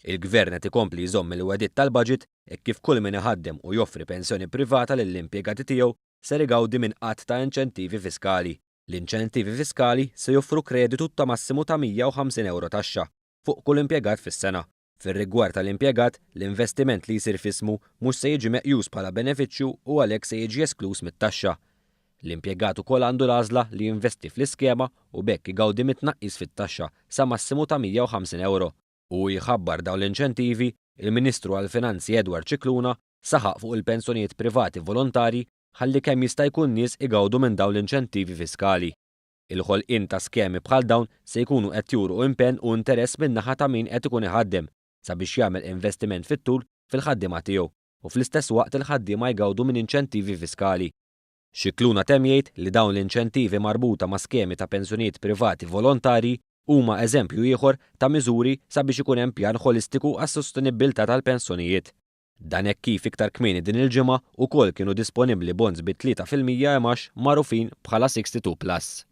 Il-Gvern qed ikompli jżomm il-wedit tal-baġit hekk kif kull min iħaddem u joffri pensjoni privata lill-impjegati tiegħu ser igawdi minn qatt ta' inċentivi fiskali. L-inċentivi fiskali se joffru kreditu ta' massimu ta' €150 taxxa fuq kull impjegat fis-sena. Fir-rigward tal-impjegat, l-investiment li jsir fismu mhux se jiġi meqjus bħala benefiċċju u għalhekk se jiġi esklus mit-taxxa. L-impjegat ukoll għandu l-għażla li jinvesti fl-iskema u bekk igawdi mit-tnaqqis fit-taxxa sa massimu ta' €150. U jħabbar dawn l-inċentivi, il-Ministru għall-Finanzi Edward Cicluna saħaq fuq il-pensjonijiet privati volontari ħalli kemm jista' jkun nies igawdu minn dawn l-inċentivi fiskali. Il-ħolqien ta' skemi bħal dawn se jkunu qed juru impenn u interess min-naħa ta' min qed ikun iħaddem sabiex jagħmel investiment fit-tul fil-ħaddiema tiegħu u fl-istess waqt il-ħaddiema jgawdu minn inċentivi fiskali. Cicluna temm jgħid li dawn l-inċentivi marbuta ma' skemi ta' pensjonijiet privati volontari huma eżempju ieħor ta' miżuri sabiex ikun hemm pjan ħolistiku għas-sostenibilità tal-pensjonijiet. Dan hekk kif iktar kmieni din il-ġimgħa wkoll kienu disponibbli bonds bi 3% magħrufin bħala 62+.